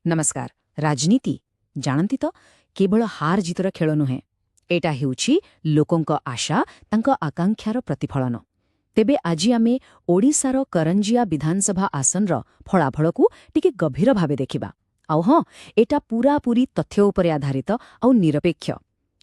नमस्कार। राजनीति जानती तो केवल हार जीतर खेल नुहे, एटा हेउछि लोकंक आशा तांक आकांक्षार प्रतिफलन। तेबे आज आमे ओडिशार करंजिया विधानसभा आसनर फलाफल को टिके गभीर भावे देखिबा। आउ हाँ, एटा पूरापूरी तथ्य उपरे आधारित आउ निरपेक्ष।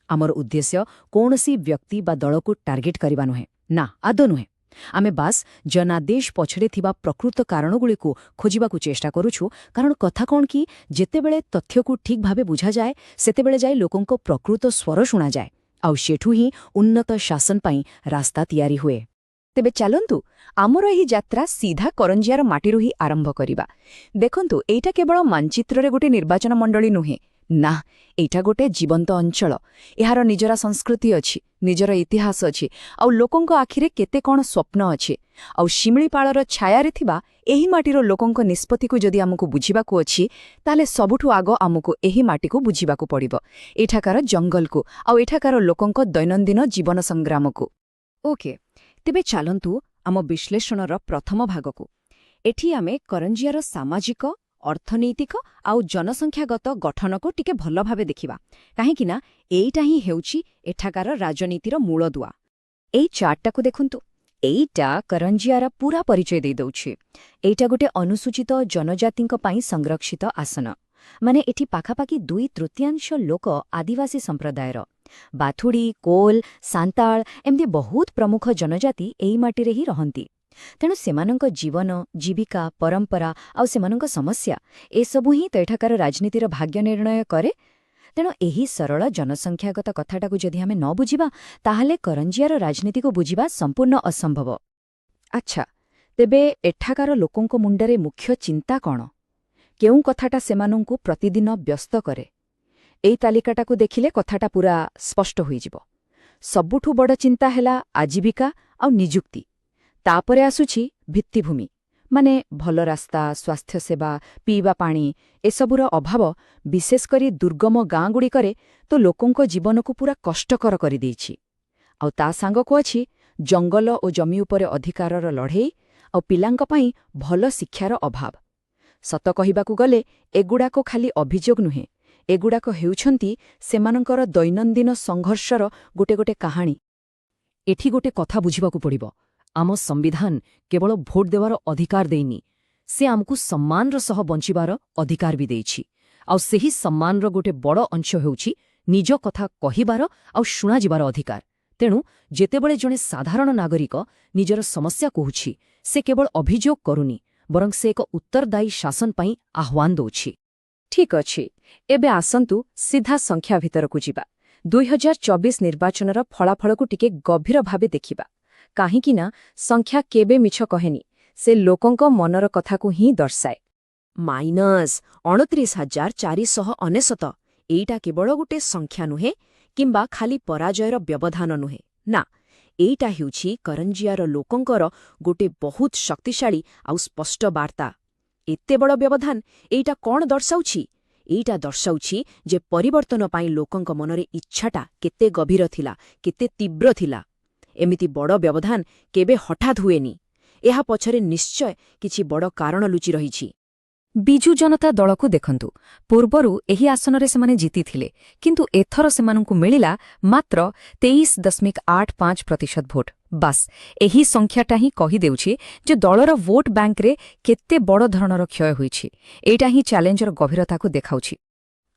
आमर उद्देश्य कौनसी व्यक्ति बा दल को टार्गेट करबा नुहे, ना आदौ नुहे। आमे बास जनादेश पछरे थिबा प्रकृत कारणगुलिको खोजिबाकु चेष्टा करुछु, कारण कथा कौन कि जेतेबेले तथ्यकु ठीक भावे बुझा जाए सेतेबेले जाए लोकंको प्रकृत स्वर शुणा जाए, आउ सेठु ही उन्नत शासन पाई रास्ता तैयारी हुए। तेबे चलंतु आमर एही यात्रा सीधा करंजियार माटीरु ही आरंभ करिबा। देखंतु एटा केवल मानचित्र रे गोटे निर्वाचन मंडली नुहे, ना एटा गोटे जीवंत अंचल। एहार निजरा संस्कृति अछि, निजर इतिहास अछि, आउ लोकंक आखिरे केते कोन स्वप्न अछि। आउ शिमिळीपाळर छायारे थिबा एही माटीर लोकंक निष्पत्तिकु जदि आमकु बुझिबाकु अछि, ताले सबुठु आगो आमकु एही माटीकु बुझिबाकु पड़िबो, एठाकार जंगलकु आउ एठाकार लोकंक दैनन्दिन जीवन संग्रामकु। ओके, तेबे चालंतु आम विश्लेषणर प्रथम भागकु। एठी आमे करंजियार सामाजिक, अर्थनैतिक आउ जनसंख्यागत गठनको टिके भल भावे देखिबा, काहेकिना एइटा ही हेउछि एठाकार राजनीतिर मूलदुआ। एई चार्टटाकु देखंतु, एइटा करंजियार पूरा परिचय दे दउछि। एइटा गोटे अनुसूचित जनजातिंक पाई संरक्षित आसन, माने एठी पाखापाखि 2/3 लोक आदिवासी संप्रदायर। बाथुड़ी, कोल, सांताल एमती बहुत प्रमुख जनजाति एई माटीरे ही रहंती। तेणु सेमानंक जीवन, जीविका, परंपरा आउ सेमानंक समस्या एसबु ही एठाकार राजनीतिर भाग्य निर्णय करे। तेणु एही सरल जनसंख्यागत कथाटाकु जदि आमे न बुझिबा, ताहाले करंजियार राजनीति को बुझिबा संपूर्ण असंभव। अच्छा, तेबे एठाकार लोकंक मुंडरे मुख्य चिंता कौन? केउ कथाटा सेमानंकु प्रतिदिन व्यस्त करे? एई तालिकाटाकु देखिले कथाटा पूरा स्पष्ट होइजिबो। सबुठु बड़ चिंता हेला आजीविका आउ निजुक्ति। तापरे आसुछि भित्तिभूमि, माने भल रास्ता, स्वास्थ्य सेवा, पीवा पानी एसबुर अभाव, विशेष करी दुर्गम गाँगुड़िकरे तो लोकंक जीवनकु पूरा कष्टकर करि देइछि। आउ ता सांगकु अछि जंगल ओ जमी उपरे अधिकारर लढ़ेई आउ पिलांक पाई भल शिक्षार अभाव। सत कहिबाकु गले एगुड़ाको खाली अभियोग नुहे, एगुड़ाक हेउछन्ति सेमानंकर दैनन्दिन संघर्षर गोटे गोटे कहानी। एठी गोटे कथा बुझिबाकु पड़िबो, आम संविधान केवल भोट देवार अधिकार देइनी, से आमकु सम्मानर सह बंचिबार अधिकार भी देइछि। आउ सेही सम्मानर गोटे बड़ अंश हेउछि निज कथा कहिबार आउ शुणा जिबार अधिकार। तेणु जेतेबेले जणे साधारण नागरिक निजर समस्या कहुछि, से केवल अभियोग करुनी, बरं से एक उत्तरदायी शासन पाई आह्वान दउछि। ठीक अछि, एबे आसंतु सीधा संख्या भितरकु जिबा। 2024 निर्वाचनर फलाफलकु टिके गभीर भावे देखिबा, काहेकिना संख्या केबे मिछ कहेनी, से लोकंक मनर कथाकु ही दर्शाए। -29,499 एइटा केवल गोटे संख्या नुहे किंबा खाली पराजयर व्यवधान नुहे, ना एइटा हेउछि करंजियार लोकंकर गोटे बहुत शक्तिशाली आउ स्पष्ट वार्ता। एते बड़ व्यवधान एइटा कौन दर्शाउछि? एइटा दर्शाउछि जे परिवर्तन पाई लोकंक मनरे इच्छाटा केते गभीर थिला, केते तीव्र थिला। एमिति बड़ व्यवधान केबे हठात हुएनी, एहा पछरे निश्चय किछि बड़ कारण लुचि रहिछि। बिजु जनता दलकु देखंतु, पूर्वरु एही आसनरे सेमाने जीतिथिले, किंतु एथर सेमानंकु मिलिला मात्र 23.85% भोट। बास एही संख्याटा ही कहि देउछि जे दलर भोट बैंकरे केते बड़ धरणर क्षय होइछि। एइटा ही चैलेंजर गभीरताकु देखाउछि।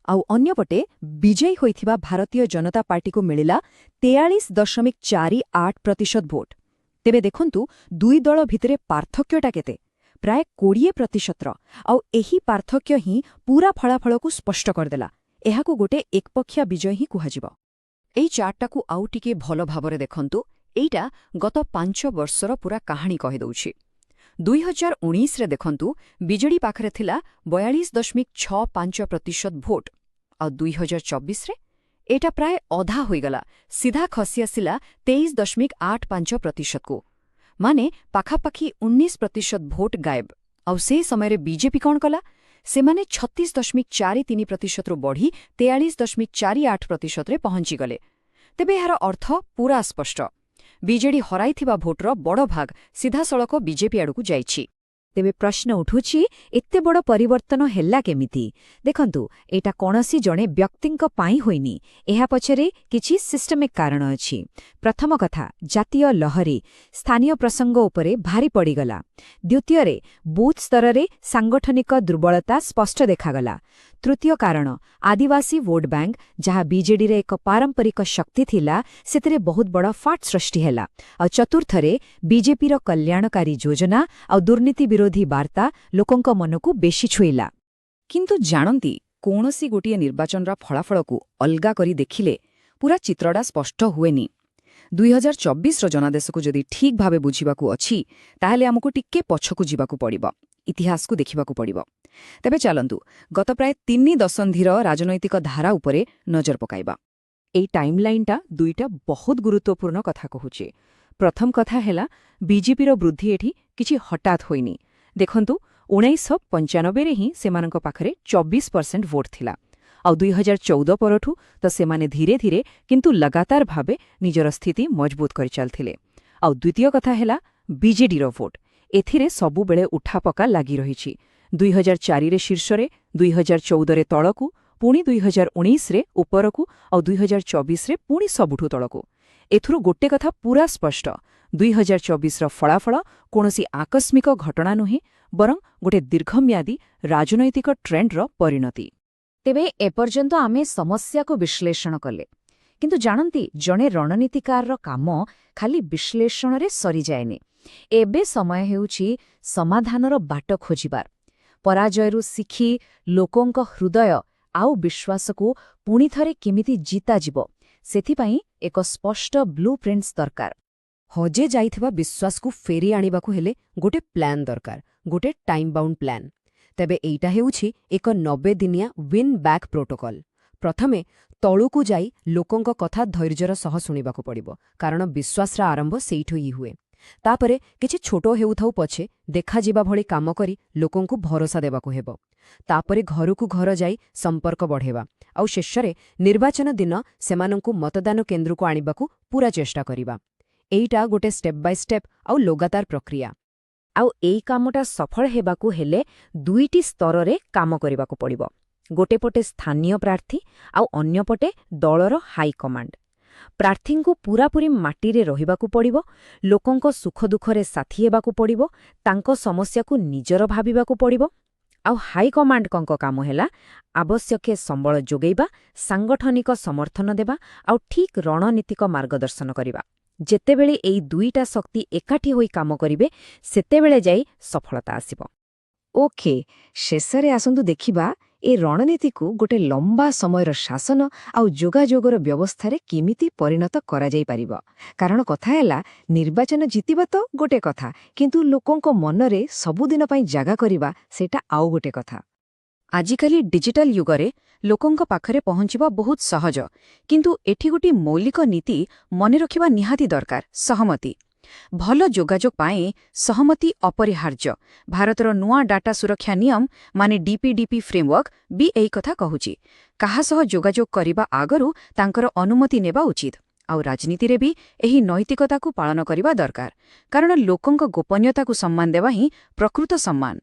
आउ अन्यपटे विजयी होइथिबा भारतीय जनता पार्टीकु मिलिला 43.48% भोट। तेबे देखंतु दुई दल भितरे पार्थक्यटा केते, प्राय 20%। आउ एही पार्थक्य ही पूरा फलाफलकु स्पष्ट करदेला। एहाकु गोटे एकपक्षिया विजय ही कुहाजिब। एई चार्टटाकु आउ टिके भल भावरे देखंतु, एइटा गत 5 वर्षर पूरा कहानी कहि दउछि। 2019 रे देखंतु बिजेडी पाखरे थिला 42.65% भोट, आउ 2024 रे एटा प्राय अधा होइगला, सीधा खसी आसिला 23.85% को, माने पाखापाखि 19% भोट गायब। आउ से समय बीजेपी कौन कला? सेमाने 36.43% रु बढ़ी 43.48% रे पहुंची गले। तेबे यार अर्थ पूरा स्पष्ट, बीजेडी हराइथिबा भोटर बड़ भाग सीधासळख बीजेपी आड़कु जाइछि। ତେବେ ପ୍ରଶ୍ନ ଉଠୁଛି ଏତେ ବଡ଼ ପରିବର୍ତ୍ତନ ହେଲା କେମିତି? ଦେଖନ୍ତୁ, ଏଇଟା କୌଣସି ଜଣେ ବ୍ୟକ୍ତିଙ୍କ ପାଇଁ ହୋଇନି। ଏହା ପଛରେ କିଛି ସିଷ୍ଟମିକ୍ କାରଣ ଅଛି। ପ୍ରଥମ କଥା, ଜାତୀୟ ଲହରୀ ସ୍ଥାନୀୟ ପ୍ରସଙ୍ଗ ଉପରେ ଭାରି ପଡ଼ିଗଲା। ଦ୍ୱିତୀୟରେ, ବୁଥ୍ ସ୍ତରରେ ସାଂଗଠନିକ ଦୁର୍ବଳତା ସ୍ପଷ୍ଟ ଦେଖାଗଲା। ତୃତୀୟ କାରଣ, ଆଦିବାସୀ ଭୋଟ ବ୍ୟାଙ୍କ, ଯାହା ବିଜେଡିରେ ଏକ ପାରମ୍ପରିକ ଶକ୍ତି ଥିଲା, ସେଥିରେ ବହୁତ ବଡ଼ ଫାଟ ସୃଷ୍ଟି ହେଲା। ଆଉ ଚତୁର୍ଥରେ, ବିଜେପିର କଲ୍ୟାଣକାରୀ ଯୋଜନା ଆଉ ଦୁର୍ନୀତି ବିରୋଧୀ ବାର୍ତ୍ତା ଲୋକଙ୍କ ମନକୁ ବେଶୀ ଛୁଇଁଲା। କିନ୍ତୁ ଜାଣନ୍ତି, କୌଣସି ଗୋଟିଏ ନିର୍ବାଚନର ଫଳାଫଳକୁ ଅଲଗା କରି ଦେଖିଲେ ପୁରା ଚିତ୍ରଟା ସ୍ପଷ୍ଟ ହୁଏନି। 2024ର ଜନାଦେଶକୁ ଯଦି ଠିକ୍ ଭାବେ ବୁଝିବାକୁ ଅଛି, ତାହେଲେ ଆମକୁ ଟିକେ ପଛକୁ ଯିବାକୁ ପଡ଼ିବ, ଇତିହାସକୁ ଦେଖିବାକୁ ପଡ଼ିବ। ତେବେ ଚାଲନ୍ତୁ ଗତ ପ୍ରାୟ 3 ଦଶନ୍ଧିର ରାଜନୈତିକ ଧାରା ଉପରେ ନଜର ପକାଇବା। এই টাইমলাইনটা দুইটা ବହୁତ ଗୁରୁତ୍ୱପୂର୍ଣ୍ଣ କଥା କହୁଛି। ପ୍ରଥମ କଥା ହେଲା, ବିଜେପିର ବୃଦ୍ଧି ଏଠି କିଛି ହଠାତ୍ ହୋଇନି। ଦେଖନ୍ତୁ, 1995ରେ ହିଁ ସେମାନଙ୍କ ପାଖରେ 24% ଭୋଟ ଥିଲା। ଆଉ 2014 ପରଠୁ ତ ସେମାନେ ଧୀରେ ଧୀରେ କିନ୍ତୁ ଲଗାତାର ଭାବେ ନିଜର ସ୍ଥିତି ମଜବୁତ କରି ଚାଲିଥିଲେ। ଆଉ ଦ୍ୱିତୀୟ କଥା ହେଲା ବିଜେଡିର ଭୋଟ। ଏଥିରେ ସବୁବେଳେ ଉଠାପକା ଲାଗି ରହିଛି। 2004ରେ ଶୀର୍ଷରେ, 2014ରେ ତଳକୁ, ପୁଣି 2019ରେ ଉପରକୁ, ଆଉ 2024ରେ ପୁଣି ସବୁଠୁ ତଳକୁ। ଏଥିରୁ ଗୋଟେ କଥା ପୁରା ସ୍ପଷ୍ଟ, 2024ର ଫଳାଫଳ କୌଣସି ଆକସ୍ମିକ ଘଟଣା ନୁହେଁ, ବରଂ ଗୋଟେ ଦୀର୍ଘମ୍ୟାଦୀ ରାଜନୈତିକ ଟ୍ରେଣ୍ଡର ପରିଣତି। ତେବେ ଏପର୍ଯ୍ୟନ୍ତ ଆମେ ସମସ୍ୟାକୁ ବିଶ୍ଳେଷଣ କଲେ। କିନ୍ତୁ ଜାଣନ୍ତି, ଜଣେ ରଣନୀତିକାରର କାମ ଖାଲି ବିଶ୍ଳେଷଣରେ ସରିଯାଏନି। ଏବେ ସମୟ ହେଉଛି ସମାଧାନର ବାଟ ଖୋଜିବାର। ପରାଜୟରୁ ଶିଖି ଲୋକଙ୍କ ହୃଦୟ ଆଉ ବିଶ୍ୱାସକୁ ପୁଣିଥରେ କେମିତି ଜିତାଯିବ, ସେଥିପାଇଁ ଏକ ସ୍ପଷ୍ଟ ବ୍ଲୁ ପ୍ରିଣ୍ଟସ୍ ଦରକାର। ହଜେ ଯାଇଥିବା ବିଶ୍ୱାସକୁ ଫେରି ଆଣିବାକୁ ହେଲେ ଗୋଟେ ପ୍ଲାନ୍ ଦରକାର, ଗୋଟେ ଟାଇମ୍ ବାଉଣ୍ଡ ପ୍ଲାନ୍। ତେବେ ଏଇଟା ହେଉଛି ଏକ 90 ଦିନିଆ ୱିନ୍ ବ୍ୟାକ୍ ପ୍ରୋଟୋକଲ୍। ପ୍ରଥମେ ତଳୁକୁ ଯାଇ ଲୋକଙ୍କ କଥା ଧୈର୍ଯ୍ୟର ସହ ଶୁଣିବାକୁ ପଡ଼ିବ, କାରଣ ବିଶ୍ୱାସର ଆରମ୍ଭ ସେଇଠୁ ହିଁ ହୁଏ। ତାପରେ କିଛି ଛୋଟ ହେଉଥାଉ ପଛେ ଦେଖାଯିବା ଭଳି କାମ କରି ଲୋକଙ୍କୁ ଭରସା ଦେବାକୁ ହେବ। ତାପରେ ଘରକୁ ଘର ଯାଇ ସମ୍ପର୍କ ବଢ଼େଇବା, ଆଉ ଶେଷରେ ନିର୍ବାଚନ ଦିନ ସେମାନଙ୍କୁ ମତଦାନ କେନ୍ଦ୍ରକୁ ଆଣିବାକୁ ପୁରା ଚେଷ୍ଟା କରିବା। ଏଇଟା ଗୋଟେ ଷ୍ଟେପ୍ ବାଇ ଷ୍ଟେପ୍ ଆଉ ଲଗାତାର ପ୍ରକ୍ରିୟା। ଆଉ ଏଇ କାମଟା ସଫଳ ହେବାକୁ ହେଲେ 2ଟି ସ୍ତରରେ କାମ କରିବାକୁ ପଡ଼ିବ। ଗୋଟେ ପଟେ ସ୍ଥାନୀୟ ପ୍ରାର୍ଥୀ, ଆଉ ଅନ୍ୟପଟେ ଦଳର ହାଇକମାଣ୍ଡ। ପ୍ରାର୍ଥୀଙ୍କୁ ପୂରାପୂରି ମାଟିରେ ରହିବାକୁ ପଡ଼ିବ, ଲୋକଙ୍କ ସୁଖ ଦୁଃଖରେ ସାଥୀ ହେବାକୁ ପଡ଼ିବ, ତାଙ୍କ ସମସ୍ୟାକୁ ନିଜର ଭାବିବାକୁ ପଡ଼ିବ। ଆଉ ହାଇକମାଣ୍ଡଙ୍କ କାମ ହେଲା ଆବଶ୍ୟକୀୟ ସମ୍ବଳ ଯୋଗାଇବା, ସାଂଗଠନିକ ସମର୍ଥନ ଦେବା, ଆଉ ଠିକ୍ ରଣନୀତିକ ମାର୍ଗଦର୍ଶନ କରିବା। ଯେତେବେଳେ ଏଇ 2ଟା ଶକ୍ତି ଏକାଠି ହୋଇ କାମ କରିବେ, ସେତେବେଳେ ଯାଇ ସଫଳତା ଆସିବ। ଓକେ, ଶେଷରେ ଆସନ୍ତୁ ଦେଖିବା ଏ ରଣନୀତିକୁ ଗୋଟେ ଲମ୍ବା ସମୟର ଶାସନ ଆଉ ଯୋଗାଯୋଗର ବ୍ୟବସ୍ଥାରେ କେମିତି ପରିଣତ କରାଯାଇପାରିବ। କାରଣ କଥା ହେଲା, ନିର୍ବାଚନ ଜିତିବା ତ ଗୋଟେ କଥା, କିନ୍ତୁ ଲୋକଙ୍କ ମନରେ ସବୁଦିନ ପାଇଁ ଜାଗା କରିବା ସେଇଟା ଆଉ ଗୋଟେ କଥା। ଆଜିକାଲି ଡିଜିଟାଲ ଯୁଗରେ ଲୋକଙ୍କ ପାଖରେ ପହଞ୍ଚିବା ବହୁତ ସହଜ, କିନ୍ତୁ ଏଠି ଗୋଟିଏ ମୌଳିକ ନୀତି ମନେ ରଖିବା ନିହାତି ଦରକାର, ସହମତି। ଭଲ ଯୋଗାଯୋଗ ପାଇଁ ସହମତି ଅପରିହାର୍ଯ୍ୟ। ଭାରତର ନୂଆ ଡାଟା ସୁରକ୍ଷା ନିୟମ ମାନେ ଡିପିଡିପି ଫ୍ରେମୱାର୍କ ବି ଏହି କଥା କହୁଛି। କାହା ସହ ଯୋଗାଯୋଗ କରିବା ଆଗରୁ ତାଙ୍କର ଅନୁମତି ନେବା ଉଚିତ। ଆଉ ରାଜନୀତିରେ ବି ଏହି ନୈତିକତାକୁ ପାଳନ କରିବା ଦରକାର, କାରଣ ଲୋକଙ୍କ ଗୋପନୀୟତାକୁ ସମ୍ମାନ ଦେବା ହିଁ ପ୍ରକୃତ ସମ୍ମାନ।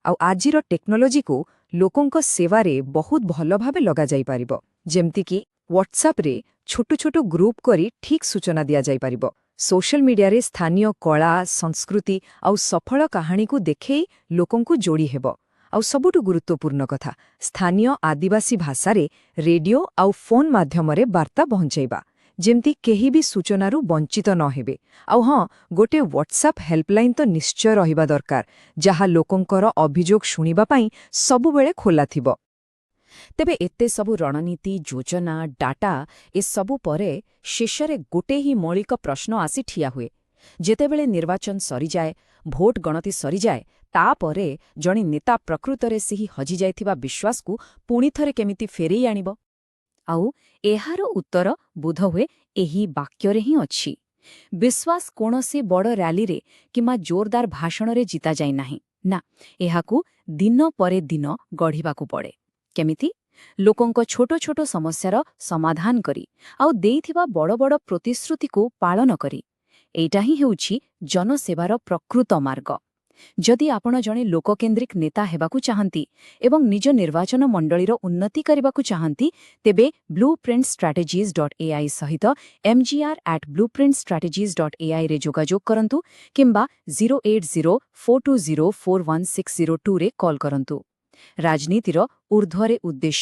ଆଉ ଆଜିର ଟେକ୍ନୋଲୋଜିକୁ ଲୋକଙ୍କ ସେବାରେ ବହୁତ ଭଲ ଭାବେ ଲଗାଯାଇପାରିବ। ଯେମିତିକି ହ୍ୱାଟ୍ସଆପ୍ରେ ଛୋଟ ଛୋଟ ଗ୍ରୁପ୍ କରି ଠିକ୍ ସୂଚନା ଦିଆଯାଇପାରିବ। ସୋସିଆଲ ମିଡିଆରେ ସ୍ଥାନୀୟ କଳା, ସଂସ୍କୃତି ଆଉ ସଫଳ କାହାଣୀକୁ ଦେଖେଇ ଲୋକଙ୍କୁ ଯୋଡ଼ି ହେବ। ଆଉ ସବୁଠୁ ଗୁରୁତ୍ୱପୂର୍ଣ୍ଣ କଥା, ସ୍ଥାନୀୟ ଆଦିବାସୀ ଭାଷାରେ ରେଡିଓ ଆଉ ଫୋନ୍ ମାଧ୍ୟମରେ ବାର୍ତ୍ତା ପହଞ୍ଚାଇବା, ଯେମିତି କେହି ବି ସୂଚନାରୁ ବଞ୍ଚିତ ନ ହେବେ। ଆଉ ହଁ, ଗୋଟେ ହ୍ୱାଟ୍ସଆପ୍ ହେଲ୍ପଲାଇନ୍ ତ ନିଶ୍ଚୟ ରହିବା ଦରକାର, ଯାହା ଲୋକଙ୍କର ଅଭିଯୋଗ ଶୁଣିବା ପାଇଁ ସବୁବେଳେ ଖୋଲା ଥିବ। ତେବେ ଏତେ ସବୁ ରଣନୀତି, ଯୋଜନା, ଡାଟା, ଏସବୁ ପରେ ଶେଷରେ ଗୋଟେ ହିଁ ମୌଳିକ ପ୍ରଶ୍ନ ଆସି ଠିଆ ହୁଏ। ଯେତେବେଳେ ନିର୍ବାଚନ ସରିଯାଏ, ଭୋଟ ଗଣତି ସରିଯାଏ, ତାପରେ ଜଣେ ନେତା ପ୍ରକୃତରେ ସେହି ହଜିଯାଇଥିବା ବିଶ୍ୱାସକୁ ପୁଣିଥରେ କେମିତି ଫେରେଇ ଆଣିବ? ଆଉ ଏହାର ଉତ୍ତର ବୋଧହୁଏ ଏହି ବାକ୍ୟରେ ହିଁ ଅଛି। ବିଶ୍ୱାସ କୌଣସି ବଡ଼ ର୍ୟାଲିରେ କିମ୍ବା ଜୋରଦାର ଭାଷଣରେ ଜିତାଯାଏ ନାହିଁ। ନା, ଏହାକୁ ଦିନ ପରେ ଦିନ ଗଢ଼ିବାକୁ ପଡ଼େ। କେମିତି? ଲୋକଙ୍କ ଛୋଟ ଛୋଟ ସମସ୍ୟାର ସମାଧାନ କରି, ଆଉ ଦେଇଥିବା ବଡ଼ ବଡ଼ ପ୍ରତିଶ୍ରୁତିକୁ ପାଳନ କରି। ଏଇଟା ହିଁ ହେଉଛି ଜନସେବାର ପ୍ରକୃତ ମାର୍ଗ। जदि आपण जणे लोककेन्द्रिक नेता हेबाकु चाहंती एवं निज निर्वाचन मंडलीर उन्नति करबाकु चाहंती तेबे blueprintstrategies.ai सहित mgr@blueprintstrategies.ai रे जोगाजोग करंतु किंबा 08042041602 रे कॉल करंतु। राजनीतिर ऊर्ध्वरे उद्देश्य